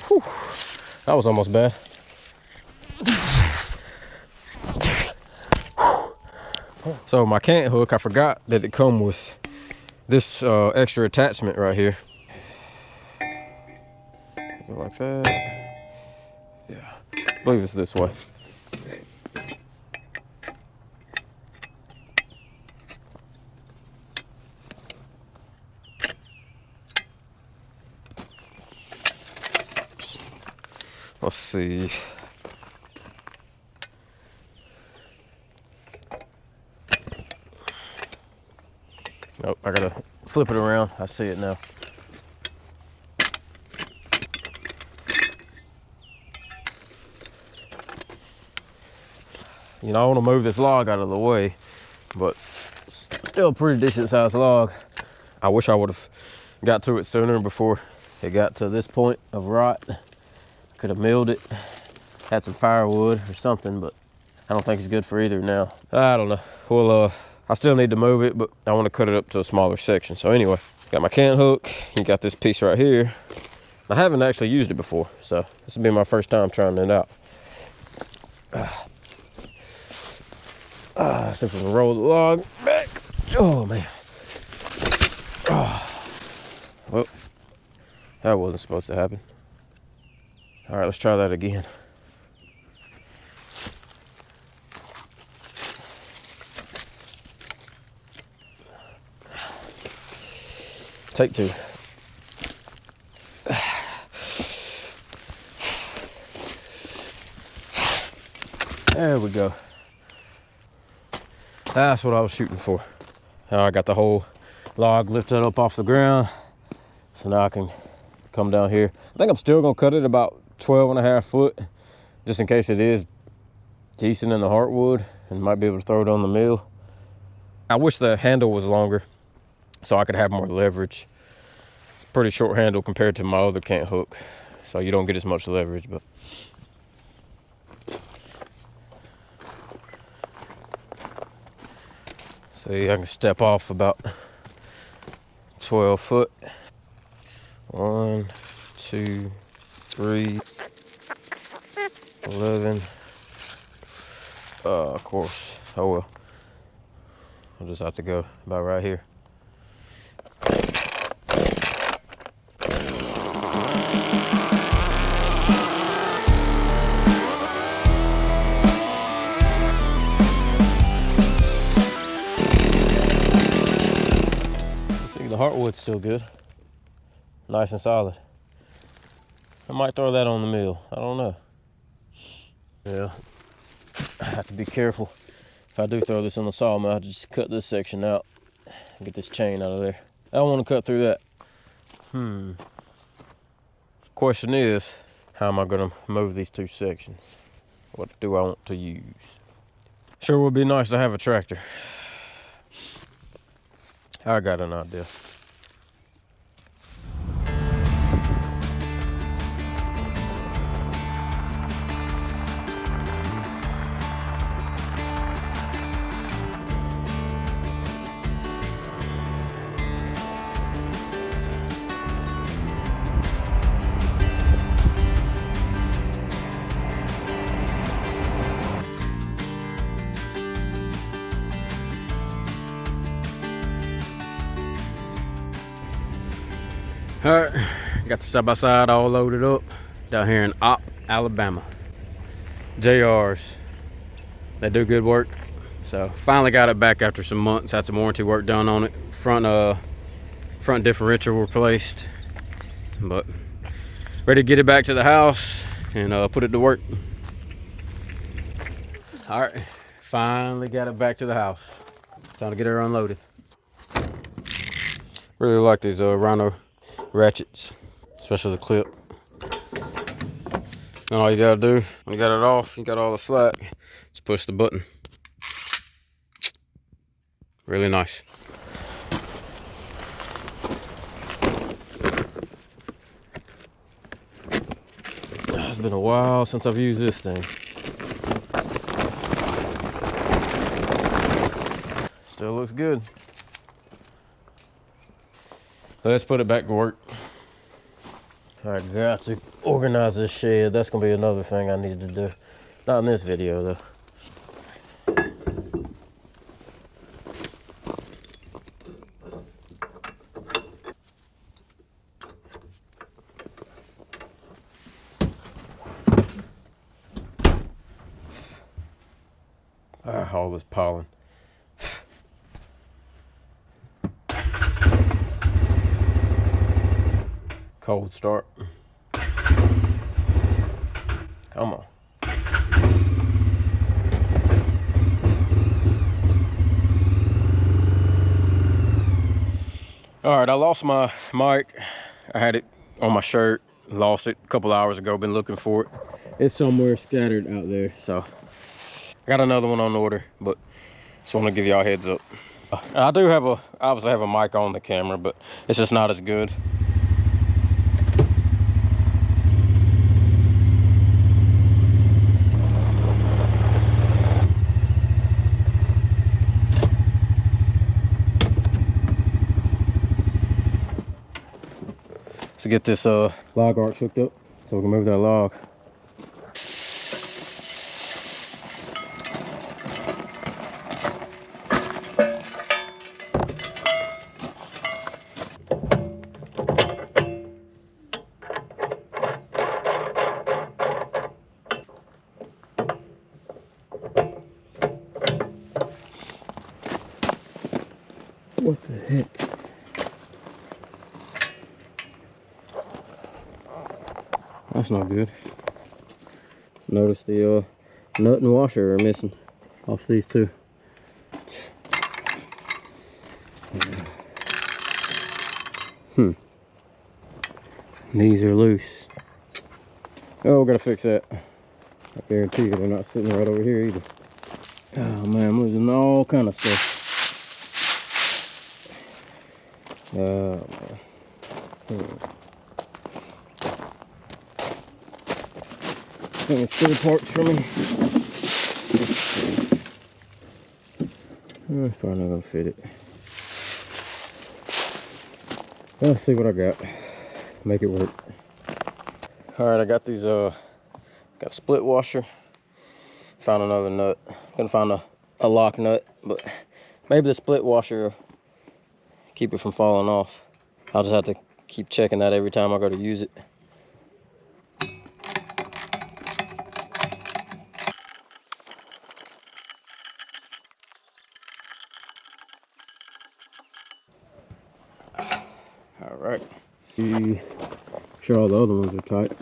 Whew. That was almost bad. So my cant hook, I forgot that it come with this extra attachment right here. Go like that. Yeah, I believe it's this way. Let's see. Nope, I gotta flip it around. I see it now. You know, I want to move this log out of the way, but it's still a pretty decent sized log. I wish I would have got to it sooner before it got to this point of rot. Could have milled it, had some firewood or something, but I don't think it's good for either now. I don't know. Well, I still need to move it, but I want to cut it up to a smaller section. So anyway, got my cant hook. You got this piece right here. I haven't actually used it before, so this will be my first time trying it out. See if we can roll the log back. Oh man. Well, that wasn't supposed to happen. All right, let's try that again. Take two. There we go. That's what I was shooting for. Now I got the whole log lifted up off the ground. So now I can come down here. I think I'm still gonna cut it about 12.5 foot, just in case it is decent in the heartwood and might be able to throw it on the mill. I wish the handle was longer so I could have more leverage. It's a pretty short handle compared to my other cant hook, so you don't get as much leverage, but see, I can step off about 12 foot. 1, 2, 3, 11. Of course, oh well. I'll just have to go about right here. See, the heartwood's still good. Nice and solid. I might throw that on the mill. I don't know. Yeah, I have to be careful. If I do throw this on the sawmill, I have to just cut this section out and get this chain out of there. I don't want to cut through that. Question is, how am I gonna move these two sections? What do I want to use? Sure would be nice to have a tractor. I got an idea. All right, got the side-by-side all loaded up down here in Opp, Alabama. JRs, they do good work. So finally got it back after some months, had some warranty work done on it. Front differential replaced, but ready to get it back to the house and put it to work. All right, finally got it back to the house. Time to get her unloaded. Really like these Rhino ratchets, especially the clip. And all you gotta do when you got it off, you got all the slack, just push the button. Really nice. It's been a while since I've used this thing. Still looks good. Let's put it back to work. I got to organize this shed. That's gonna be another thing I need to do. Not in this video though. All this pollen. Cold start. Come on. All right, I lost my mic. I had it on my shirt. Lost it a couple hours ago. Been looking for it. It's somewhere scattered out there. So I got another one on order, but just want to give y'all a heads up. I do have obviously have a mic on the camera, but it's just not as good. To get this log arch hooked up so we can move that log. What the heck? That's not good. Just notice the nut and washer are missing off these two. These are loose. Oh, we gotta fix that. I guarantee you they're not sitting right over here either. Oh man, I'm losing all kind of stuff. Oh man. Getting spare parts for me. It's probably not gonna fit it. Let's see what I got. Make it work. All right, I got these. Got a split washer. Found another nut. Couldn't find a lock nut, but maybe the split washer will keep it from falling off. I'll just have to keep checking that every time I go to use it. All right. Be sure all the other ones are tight.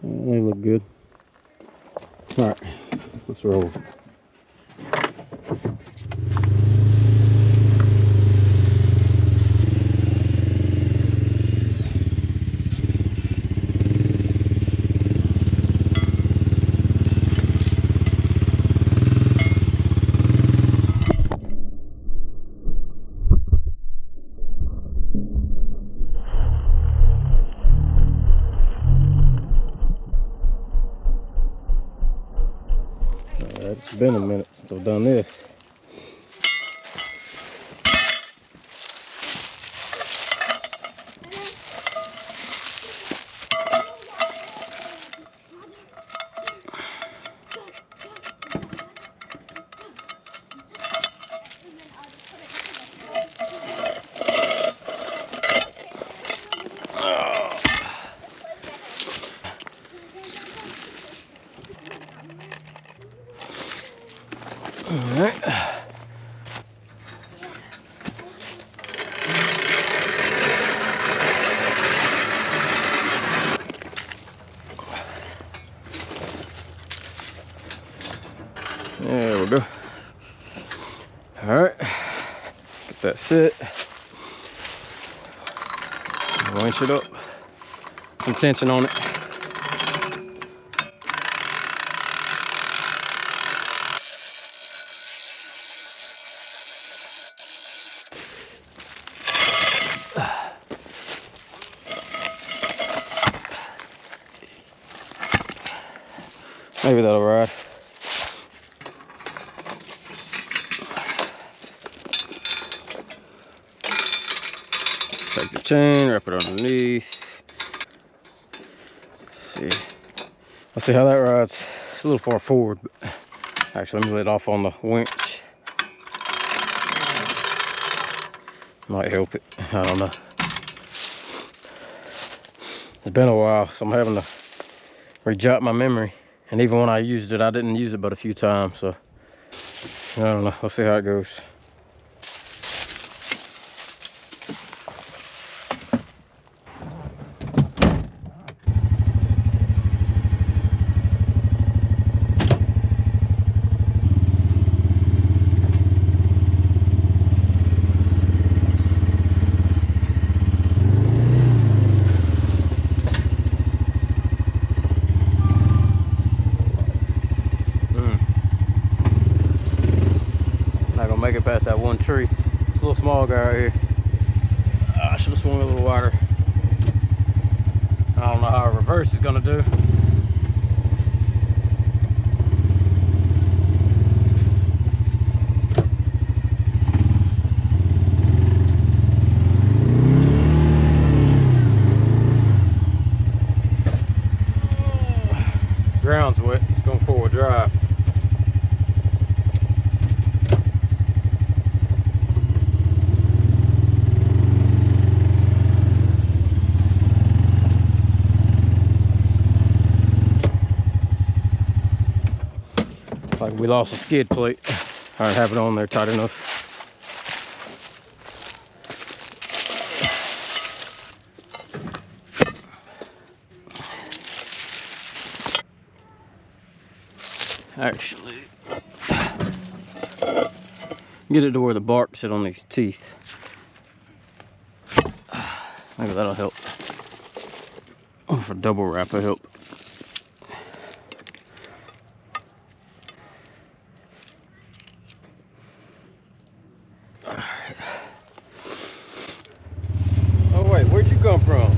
They look good. All right, let's roll. It's been a minute since I've done this. All right. There we go. All right. Get that set. Winch it up. Some tension on it. Maybe that'll ride. Take the chain, wrap it underneath. Let's see how that rides. It's a little far forward, but actually let me let off on the winch. Might help it, I don't know. It's been a while, so I'm having to re-jot my memory. And even when I used it, I didn't use it but a few times, so I don't know. Let's see how it goes. Not gonna make it past that one tree. It's a little small guy right here. I should have swung a little wider. I don't know how a reverse is gonna do. Ground's wet. It's going forward drive. Like we lost a skid plate. I don't have it on there tight enough. Actually, get it to where the bark sit on these teeth. Maybe that'll help. Oh, for double wrap, it'll help. Oh wait, where'd you come from?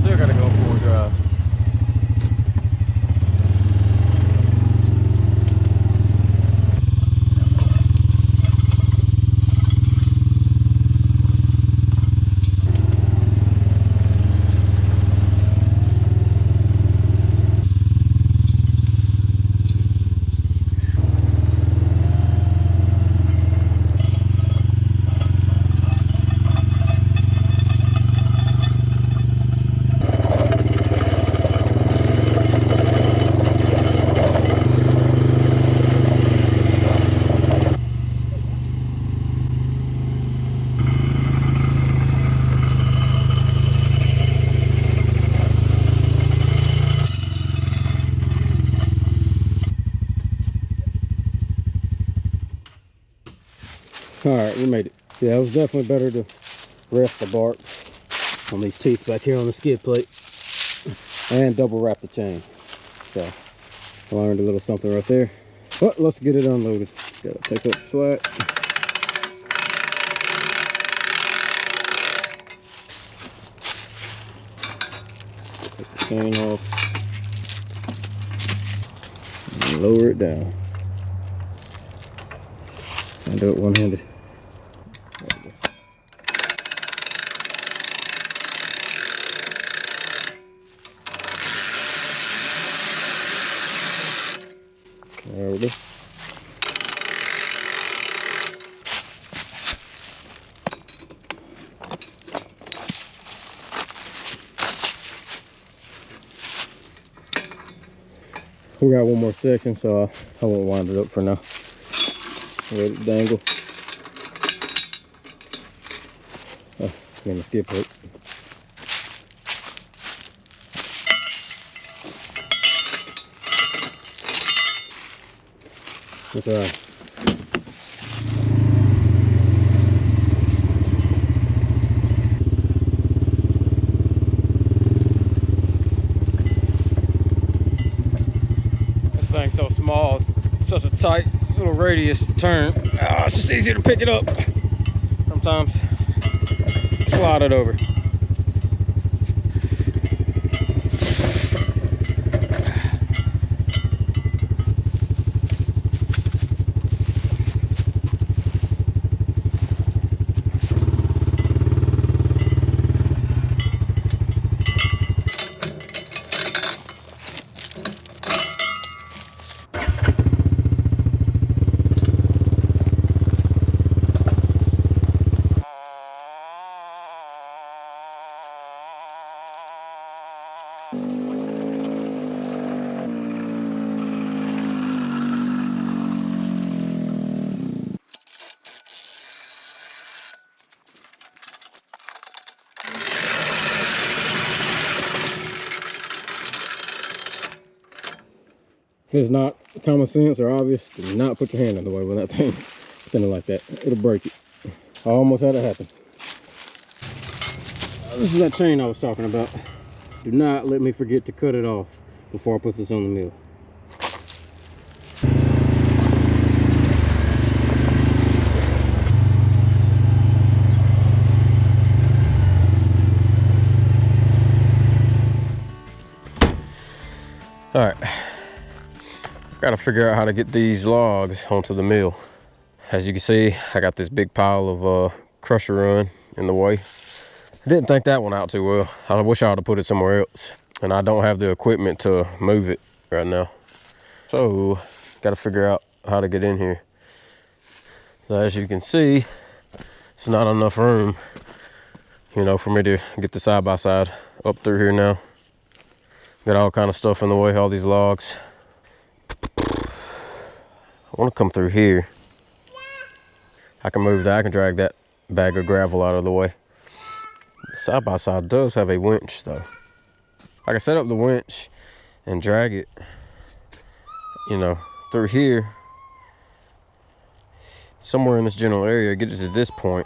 Still gotta go forward drive. All right, we made it. Yeah, it was definitely better to rest the bark on these teeth back here on the skid plate and double wrap the chain. So I learned a little something right there. But let's get it unloaded. Gotta take up the slack. Take the chain off and lower it down. I do it one-handed. There we go. We got one more section, so I won't wind it up for now. Let it dangle. Oh, in the skid plate. That's all right. This thing's so small, it's such a tight little radius to turn. It's just easier to pick it up. Sometimes slide it over. it's not common sense or obvious, do not put your hand in the way when that thing's spinning like that. It'll break it. I almost had it happen. This is that chain I was talking about. Do not let me forget to cut it off before I put this on the mill. All right, gotta figure out how to get these logs onto the mill. As you can see, I got this big pile of crusher run in the way. I didn't think that one out too well. I wish I would have put it somewhere else. And I don't have the equipment to move it right now. So, gotta figure out how to get in here. So as you can see, it's not enough room, you know, for me to get the side-by-side up through here now. Got all kind of stuff in the way, all these logs. I want to come through here. I can move that, I can drag that bag of gravel out of the way. The side-by-side does have a winch though. I can set up the winch and drag it, you know, through here, somewhere in this general area, get it to this point.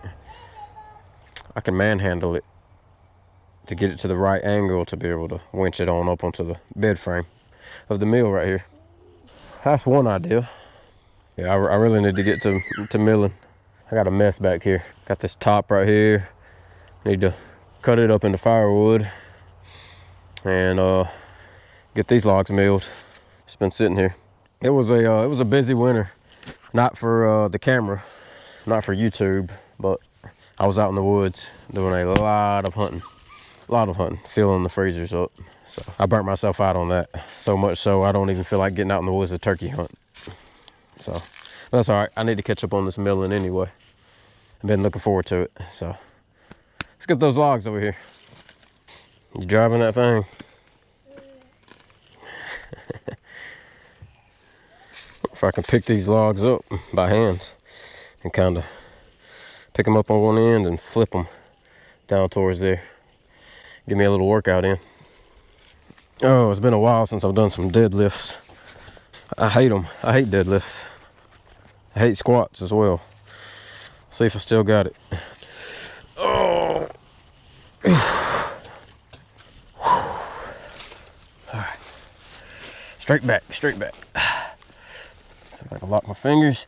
I can manhandle it to get it to the right angle to be able to winch it on up onto the bed frame of the mill right here. That's one idea. Yeah, I really need to get to milling. I got a mess back here. Got this top right here. Need to cut it up into firewood and get these logs milled. It's been sitting here. It was a busy winter, not for the camera, not for YouTube, but I was out in the woods doing a lot of hunting. Filling the freezers up. So I burnt myself out on that. So much so I don't even feel like getting out in the woods to turkey hunt. So that's all right. I need to catch up on this milling anyway. I've been looking forward to it. So let's get those logs over here. You driving that thing? If I can pick these logs up by hand and kind of pick them up on one end and flip them down towards there. Give me a little workout in. Oh, it's been a while since I've done some deadlifts. I hate them. I hate deadlifts. I hate squats as well. See if I still got it. Oh. All right. Straight back, straight back. See if I can lock my fingers.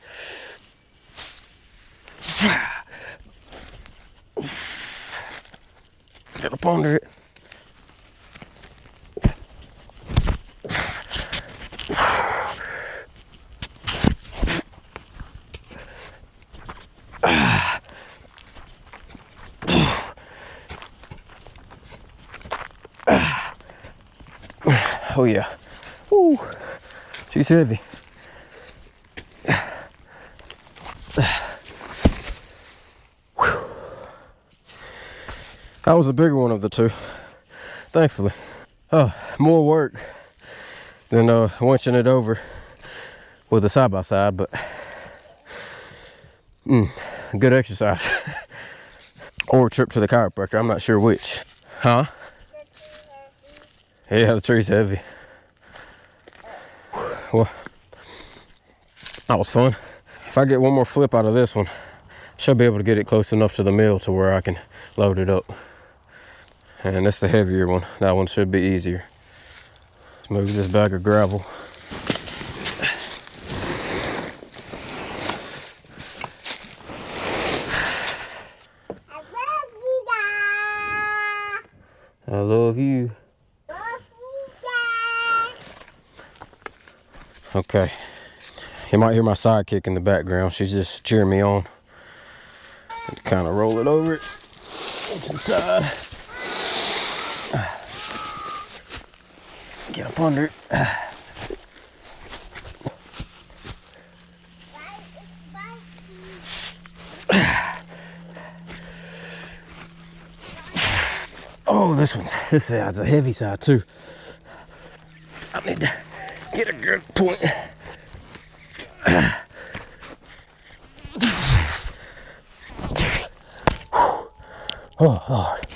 Get up under it. Oh yeah. Woo. She's heavy. That was the bigger one of the two, thankfully. Oh, more work than winching it over with a side-by-side, but good exercise. Or a trip to the chiropractor, I'm not sure which. Huh? Yeah, the tree's heavy. Well, that was fun. If I get one more flip out of this one, I should be able to get it close enough to the mill to where I can load it up. And that's the heavier one. That one should be easier. Let's move this bag of gravel. I love you. Okay. You might hear my sidekick in the background. She's just cheering me on. Kind of roll it over it to the side. Get up under it. Oh, this side's a heavy side too. I need to get a good point. Oh, Lord.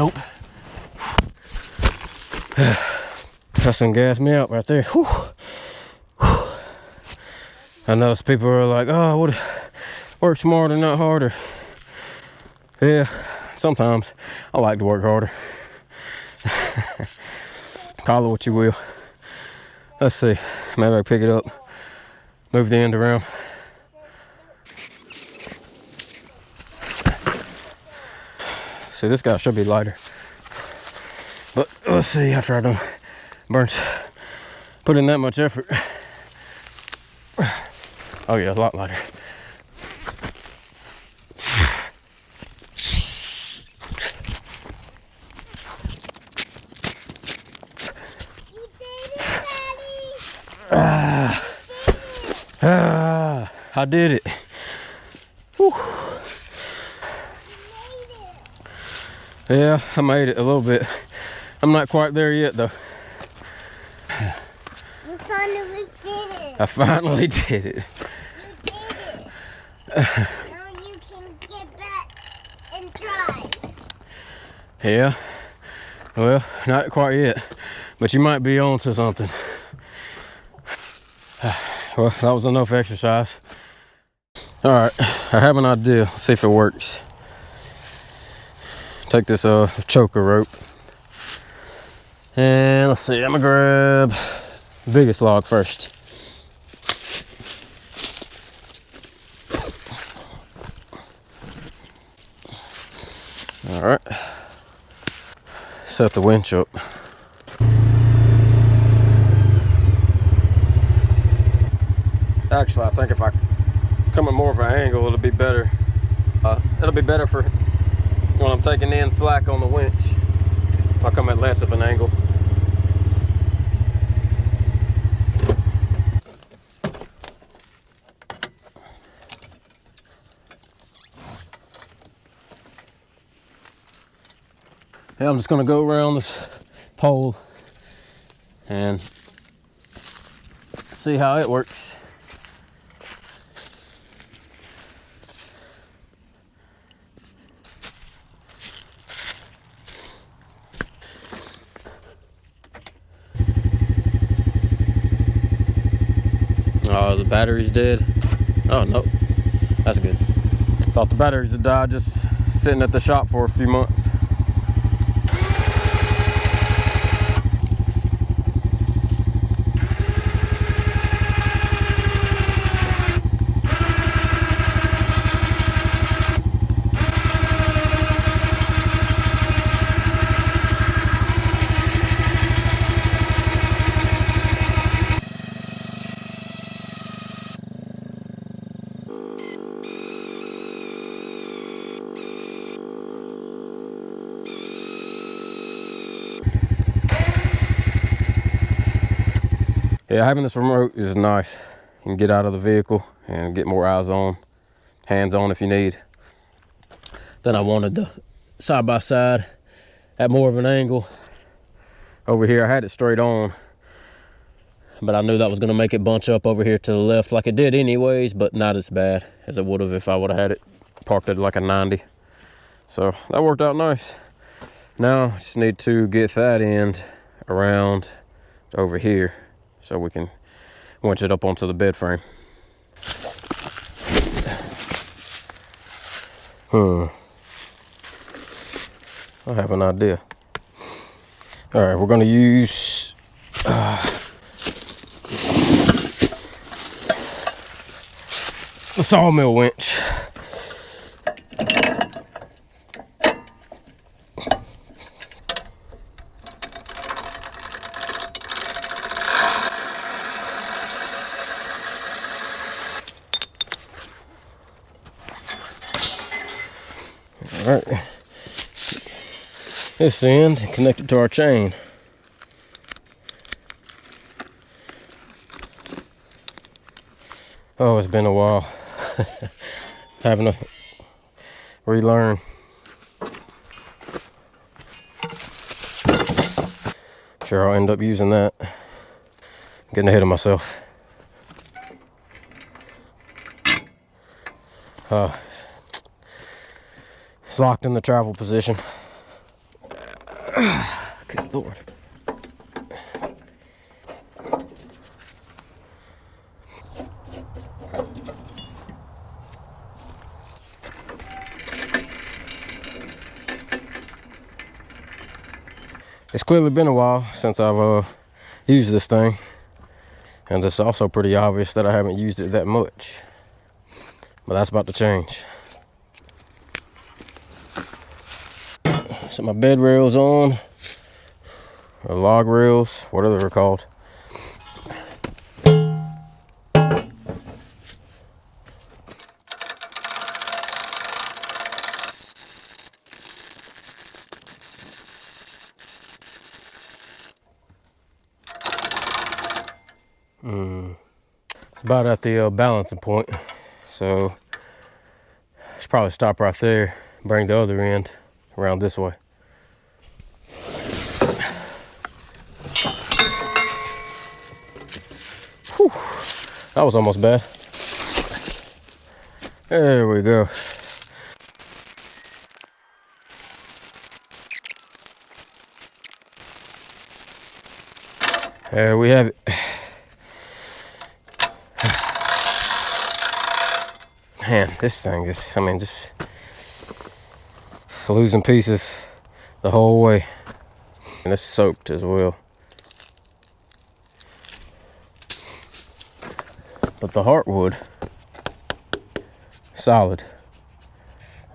Nope. That some gas me out right there. Whew. Whew. I know some people are like, oh, I would work smarter, not harder. Yeah, sometimes I like to work harder. Call it what you will. Let's see. Maybe I pick it up, move the end around. See, this guy should be lighter. But let's see after I done put in that much effort. Oh yeah, a lot lighter. You did it, Daddy! I did it. Whew. Yeah, I made it a little bit. I'm not quite there yet though. You finally did it. I finally did it. You did it. Now you can get back and try. Yeah. Well, not quite yet, but you might be on to something. Well, that was enough exercise. All right, I have an idea. Let's see if it works. Take this choker rope. And let's see, I'm gonna grab the biggest log first. All right, set the winch up. Actually, I think if I come at more of an angle, it'll be better. It'll be better for when I'm taking in slack on the winch. If I come at less of an angle. Yeah, I'm just gonna go around this pole and see how it works. Oh, the battery's dead. Oh, no, that's good. Thought the batteries had died just sitting at the shop for a few months. Yeah, having this remote is nice. You can get out of the vehicle and get more eyes on, hands on if you need. Then I wanted the side by side at more of an angle. Over here, I had it straight on, but I knew that was gonna make it bunch up over here to the left like it did anyways, but not as bad as it would have if I would have had it parked at like a 90. So that worked out nice. Now, I just need to get that end around over here so we can winch it up onto the bed frame. I have an idea. All right, we're gonna use the Sawmill winch. All right, this end connected to our chain. Oh, it's been a while. Having to relearn. Sure, I'll end up using that. Getting ahead of myself. It's locked in the travel position. Good Lord. It's clearly been a while since I've used this thing, and it's also pretty obvious that I haven't used it that much, but that's about to change. So my bed rails on, or log rails, whatever they're called. It's about at the balancing point, so I should probably stop right there, bring the other end around this way. Whew, that was almost bad. There we go. There we have it. Man, this thing is, I mean, just losing pieces the whole way. And it's soaked as well. But the heartwood, solid.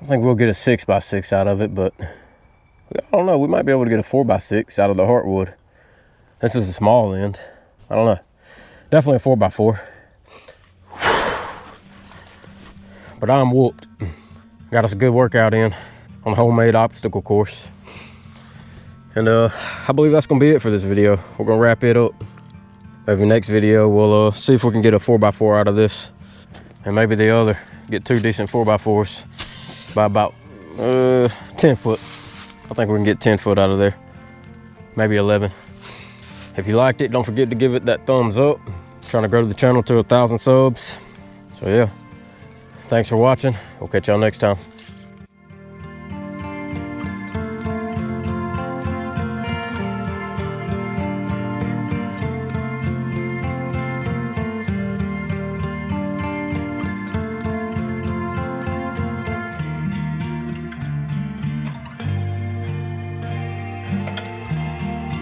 I think we'll get a 6x6 out of it, but I don't know, we might be able to get a 4x6 out of the heartwood. This is a small end. I don't know. Definitely a 4x4. But I'm whooped. Got us a good workout in on a homemade obstacle course. And I believe that's gonna be it for this video. We're gonna wrap it up. Maybe next video we'll see if we can get a 4x4 out of this. And maybe the other, get 2 decent 4x4s by about 10 foot. I think we can get 10 foot out of there. Maybe 11. If you liked it, don't forget to give it that thumbs up. Trying to grow the channel to 1,000 subs. So yeah. Thanks for watching. We'll catch y'all next time.